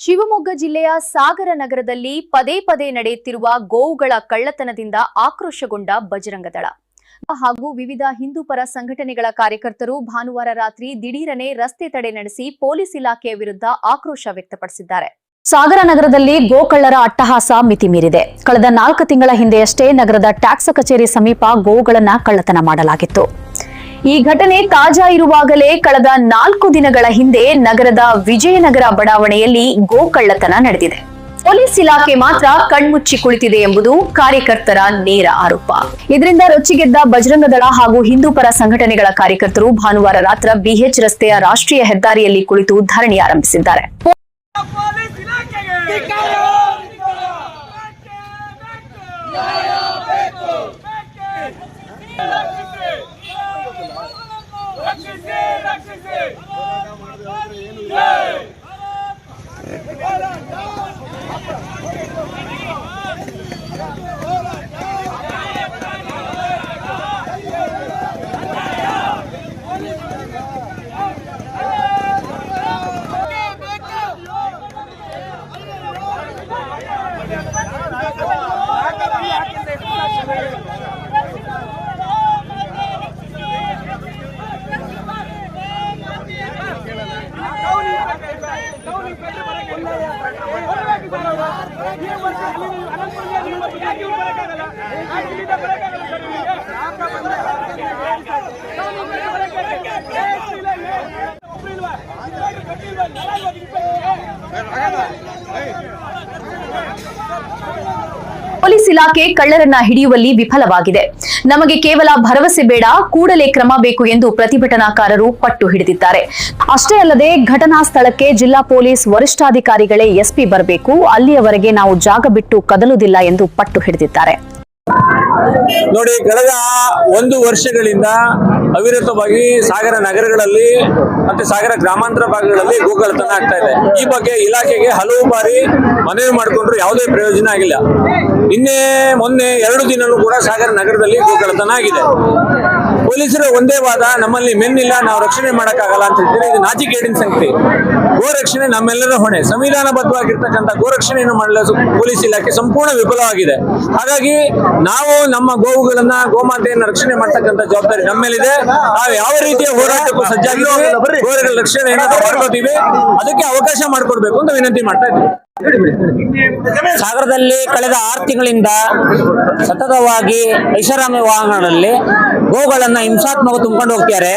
ಶಿವಮೊಗ್ಗ ಜಿಲ್ಲೆಯ ಸಾಗರ ನಗರದಲ್ಲಿ ಪದೇ ಪದೇ ನಡೆಯುತ್ತಿರುವ ಗೋವುಗಳ ಕಳ್ಳತನದಿಂದ ಆಕ್ರೋಶಗೊಂಡ ಬಜರಂಗ ದಳ ಹಾಗೂ ವಿವಿಧ ಹಿಂದೂ ಪರ ಸಂಘಟನೆಗಳ ಕಾರ್ಯಕರ್ತರು ಭಾನುವಾರ ರಾತ್ರಿ ದಿಢೀರನೆ ರಸ್ತೆ ತಡೆ ನಡೆಸಿ ಪೊಲೀಸ್ ಇಲಾಖೆಯ ವಿರುದ್ಧ ಆಕ್ರೋಶ ವ್ಯಕ್ತಪಡಿಸಿದ್ದಾರೆ. ಸಾಗರ ನಗರದಲ್ಲಿ ಗೋಕಳ್ಳರ ಅಟ್ಟಹಾಸ ಮಿತಿ ಮೀರಿದೆ. ಕಳೆದ 4 ತಿಂಗಳ ಹಿಂದೆಯಷ್ಟೇ ನಗರದ ಟ್ಯಾಕ್ಸ್ ಕಚೇರಿ ಸಮೀಪ ಗೋವುಗಳನ್ನು ಕಳ್ಳತನ ಮಾಡಲಾಗಿತ್ತು. ಈ ಘಟನೆ ತಾಜಾ ಇರುವಾಗಲೇ ಕಳೆದ 4 ದಿನಗಳ ಹಿಂದೆ ನಗರದ ವಿಜಯನಗರ ಬಡಾವಣೆಯಲ್ಲಿ ಗೋ ಕಳ್ಳತನ ನಡೆದಿದೆ. ಪೊಲೀಸ್ ಇಲಾಖೆ ಮಾತ್ರ ಕಣ್ಮುಚ್ಚಿ ಕುಳಿತಿದೆ ಎಂಬುದು ಕಾರ್ಯಕರ್ತರ ನೇರ ಆರೋಪ. ಇದರಿಂದ ರೊಚ್ಚಿಗೆದ್ದ ಬಜರಂಗ ದಳ ಹಾಗೂ ಹಿಂದೂ ಪರ ಸಂಘಟನೆಗಳ ಕಾರ್ಯಕರ್ತರು ಭಾನುವಾರ ರಾತ್ರಿ ಬಿಎಚ್ ರಸ್ತೆಯ ರಾಷ್ಟ್ರೀಯ ಹೆದ್ದಾರಿಯಲ್ಲಿ ಕುಳಿತು ಧರಣಿ ಆರಂಭಿಸಿದ್ದಾರೆ. ಪೊಲೀಸ್ ಇಲಾಖೆ ಕಳ್ಳರನ್ನ ಹಿಡಿಯುವಲ್ಲಿ ವಿಫಲವಾಗಿದೆ. ನಮಗೆ ಕೇವಲ ಭರವಸೆ ಬೇಡ, ಕೂಡಲೇ ಕ್ರಮ ಬೇಕು ಎಂದು ಪ್ರತಿಭಟನಾಕಾರರು ಪಟ್ಟು ಹಿಡಿದಿದ್ದಾರೆ. ಅಷ್ಟೇ ಅಲ್ಲದೆ ಘಟನಾ ಸ್ಥಳಕ್ಕೆ ಜಿಲ್ಲಾ ಪೊಲೀಸ್ ವರಿಷ್ಠಾಧಿಕಾರಿಗಳೇ ಎಸ್ಪಿ ಬರಬೇಕು, ಅಲ್ಲಿಯವರೆಗೆ ನಾವು ಜಾಗ ಬಿಟ್ಟು ಕದಲುವುದಿಲ್ಲ ಎಂದು ಪಟ್ಟು ಹಿಡಿದಿದ್ದಾರೆ. ನೋಡಿ, ಕಳೆದ 1 ವರ್ಷಗಳಿಂದ ಅವಿರತವಾಗಿ ಸಾಗರ ನಗರಗಳಲ್ಲಿ ಮತ್ತೆ ಸಾಗರ ಗ್ರಾಮಾಂತರ ಭಾಗಗಳಲ್ಲಿ ಗೋಕಳ್ಳತನ ಆಗ್ತಾ ಇದೆ. ಈ ಬಗ್ಗೆ ಇಲಾಖೆಗೆ ಹಲವು ಬಾರಿ ಮನವಿ ಮಾಡಿಕೊಂಡ್ರು ಯಾವುದೇ ಪ್ರಯೋಜನ ಆಗಿಲ್ಲ. ಮೊನ್ನೆ 2 ದಿನನೂ ಕೂಡ ಸಾಗರ ನಗರದಲ್ಲಿ ಗೋಕಳ್ಳತನ ಆಗಿದೆ. ಪೊಲೀಸರ ಒಂದೇ ವಾದ, ನಮ್ಮಲ್ಲಿ ಮೆನ್ನಿಲ್ಲ, ನಾವು ರಕ್ಷಣೆ ಮಾಡಕ್ಕಾಗಲ್ಲ ಅಂತ ಹೇಳ್ತಾರೆ. ಇದು ನಾಚಿಕೇಡಿನ ಸಂಗತಿ. ಗೋರಕ್ಷಣೆ ನಮ್ಮೆಲ್ಲರ ಹೊಣೆ. ಸಂವಿಧಾನಬದ್ಧವಾಗಿರ್ತಕ್ಕಂಥ ಗೋರಕ್ಷಣೆಯನ್ನು ಮಾಡಲು ಪೊಲೀಸ್ ಇಲಾಖೆ ಸಂಪೂರ್ಣ ವಿಫಲವಾಗಿದೆ. ಹಾಗಾಗಿ ನಾವು ನಮ್ಮ ಗೋವುಗಳನ್ನ, ಗೋಮಾತೆಯನ್ನ ರಕ್ಷಣೆ ಮಾಡ್ತಕ್ಕಂಥ ಜವಾಬ್ದಾರಿ ನಮ್ಮ ಮೇಲಿದೆ. ನಾವು ಯಾವ ರೀತಿಯ ಹೋರಾಟಕ್ಕೂ ಸಜ್ಜಾಗಿದ್ದೀವಿ. ಗೋವುಗಳ ರಕ್ಷಣೆಯನ್ನು ಮಾಡ್ಕೋತೀವಿ. ಅದಕ್ಕೆ ಅವಕಾಶ ಮಾಡಿಕೊಡ್ಬೇಕು ಅಂತ ವಿನಂತಿ ಮಾಡ್ತಾ ಇದ್ದೀವಿ. ಸಾಗರದಲ್ಲಿ ಕಳೆದ 6 ತಿಂಗಳಿಂದ ಸತತವಾಗಿ ಐಷಾರಾಮಿ ವಾಹನಗಳಲ್ಲಿ ಗೋಗಳನ್ನ ಹಿಂಸಾತ್ಮಕ ತುಂಬಿಕೊಂಡು ಹೋಗ್ತಾರೆ.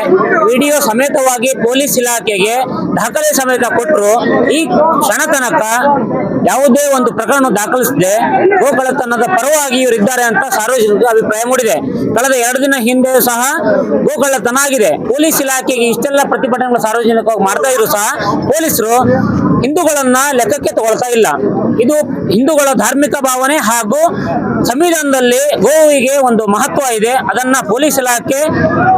ವಿಡಿಯೋ ಸಮೇತವಾಗಿ ಪೊಲೀಸ್ ಇಲಾಖೆಗೆ ದಾಖಲೆ ಸಮೇತ ಕೊಟ್ಟರು. ಈ ಕ್ಷಣ ತನಕ ಯಾವುದೇ ಒಂದು ಪ್ರಕರಣ ದಾಖಲಿಸದೆ ಗೋಕಳ್ಳತನದ ಪರವಾಗಿ ಇವರಿದ್ದಾರೆ ಅಂತ ಸಾರ್ವಜನಿಕ ಅಭಿಪ್ರಾಯ ಮೂಡಿದೆ. ಕಳೆದ 2 ದಿನ ಹಿಂದೆ ಸಹ ಗೋಕಳ್ಳತನ ಆಗಿದೆ. ಪೊಲೀಸ್ ಇಲಾಖೆಗೆ ಇಷ್ಟೆಲ್ಲ ಪ್ರತಿಭಟನೆಗಳು ಸಾರ್ವಜನಿಕವಾಗಿ ಮಾಡ್ತಾ ಇದ್ರು ಸಹ ಪೊಲೀಸರು ಹಿಂದೂಗಳನ್ನ ಲೆಕ್ಕಕ್ಕೆ ತಗೊಳ್ತಾ ಇಲ್ಲ. ಇದು ಹಿಂದೂಗಳ ಧಾರ್ಮಿಕ ಭಾವನೆ ಹಾಗೂ ಸಂವಿಧಾನದಲ್ಲಿ ಗೋವಿಗೆ ಒಂದು ಮಹತ್ವ ಇದೆ. ಅದನ್ನ ಪೊಲೀಸ್ ಇಲಾಖೆ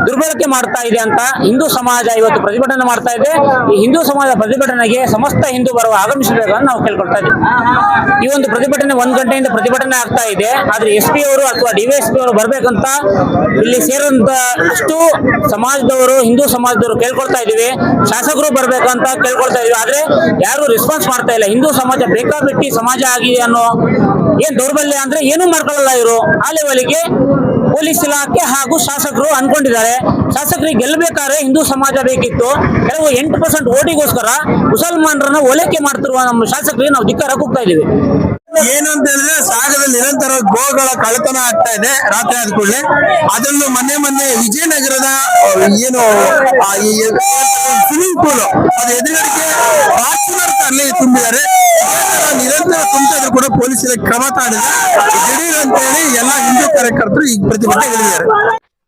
ದುರ್ಬಳಕೆ ಮಾಡ್ತಾ ಇದೆ ಅಂತ ಹಿಂದೂ ಸಮಾಜ ಇವತ್ತು ಪ್ರತಿಭಟನೆ ಮಾಡ್ತಾ ಇದೆ. ಈ ಹಿಂದೂ ಸಮಾಜ ಪ್ರತಿಭಟನೆಗೆ ಸಮಸ್ತ ಹಿಂದೂ ಬರುವ ಆಗಮಿಸಬೇಕಂತ ನಾವು ಕೇಳ್ಕೊಳ್ತಾ ಇದ್ದೀವಿ. ಈ ಒಂದು ಪ್ರತಿಭಟನೆ 1 ಗಂಟೆಯಿಂದ ಪ್ರತಿಭಟನೆ ಆಗ್ತಾ ಇದೆ. ಆದ್ರೆ SP ಅವರು ಅಥವಾ DYSP ಅವರು ಬರ್ಬೇಕಂತ ಇಲ್ಲಿ ಸೇರುವಂತ ಅಷ್ಟು ಸಮಾಜದವರು, ಹಿಂದೂ ಸಮಾಜದವರು ಕೇಳ್ಕೊಳ್ತಾ ಇದೀವಿ. ಶಾಸಕರು ಬರ್ಬೇಕಂತ ಕೇಳ್ಕೊಳ್ತಾ ಇದೀವಿ. ಆದ್ರೆ ಯಾರು ರೆಸ್ಪಾನ್ಸ್ ಮಾಡ್ತಾ ಇಲ್ಲ. ಹಿಂದೂ ಸಮಾಜ ಬೇಕಾಬಿಟ್ಟಿ ಸಮಾಜ ಆಗಿದೆ ಅನ್ನೋ ಏನ್ ದೌರ್ಬಲ್ಯ ಅಂದ್ರೆ ಏನೂ ಮಾಡ್ಕೊಳ್ಳಲ್ಲ ಇವರು. ಆ ಲೆವೆಲ್ಗೆ ಪೊಲೀಸ್ ಇಲಾಖೆ ಹಾಗೂ ಶಾಸಕರು ಅನ್ಕೊಂಡಿದ್ದಾರೆ. ಶಾಸಕರಿಗೆ ಗೆಲ್ಲಬೇಕಾದ್ರೆ ಹಿಂದೂ ಸಮಾಜ ಬೇಕಿತ್ತು. ಕೆಲವು 8% ಓಟಿಗೋಸ್ಕರ ಮುಸಲ್ಮಾನರನ್ನ ಓಲೈಕೆ ಮಾಡ್ತಿರುವ ನಮ್ಮ ಶಾಸಕರಿಗೆ ನಾವು ಧಿಕ್ಕಾರ ಕೂಗ್ತಾ ಇದೀವಿ. ಏನು ಅಂತ ಹೇಳಿದ್ರೆ ಸಾಗರದಲ್ಲಿ ನಿರಂತರ ಗೋಗಳ ಕಳ್ಳತನ ಆಗ್ತಾ ಇದೆ ರಾತ್ರಿ ಆದ ಕೂಡಲೇ. ಅದನ್ನು ಮೊನ್ನೆ ವಿಜಯನಗರದ ಏನು ಸ್ವಿಮ್ಮಿಂಗ್ ಪೂಲ್ ಅದು ಎದುರುಗಡೆಗೆ ಅಲ್ಲಿ ತುಂಬಿದ್ದಾರೆ. ನಿರಂತರ ತುಂಬಿದ್ರು ಕೂಡ ಪೊಲೀಸ್ ಕ್ರಮ ತಾಡಿದೆ. ದಿಢೀರ್ ಅಂತ ಹೇಳಿ ಎಲ್ಲ ಹಿಂದೂ ಕಾರ್ಯಕರ್ತರು ಈ ಪ್ರತಿಭಟನೆ ಹೇಳಿದ್ದಾರೆ.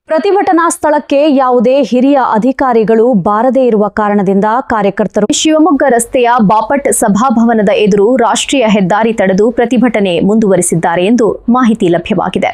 ಪ್ರತಿಭಟನಾ ಸ್ಥಳಕ್ಕೆ ಯಾವುದೇ ಹಿರಿಯ ಅಧಿಕಾರಿಗಳು ಬಾರದೇ ಇರುವ ಕಾರಣದಿಂದ ಕಾರ್ಯಕರ್ತರು ಶಿವಮೊಗ್ಗ ರಸ್ತೆಯ ಬಾಪಟ್ ಸಭಾಭವನದ ಎದುರು ರಾಷ್ಟ್ರೀಯ ಹೆದ್ದಾರಿ ತಡೆದು ಪ್ರತಿಭಟನೆ ಮುಂದುವರಿಸಿದ್ದಾರೆ ಎಂದು ಮಾಹಿತಿ ಲಭ್ಯವಾಗಿದೆ.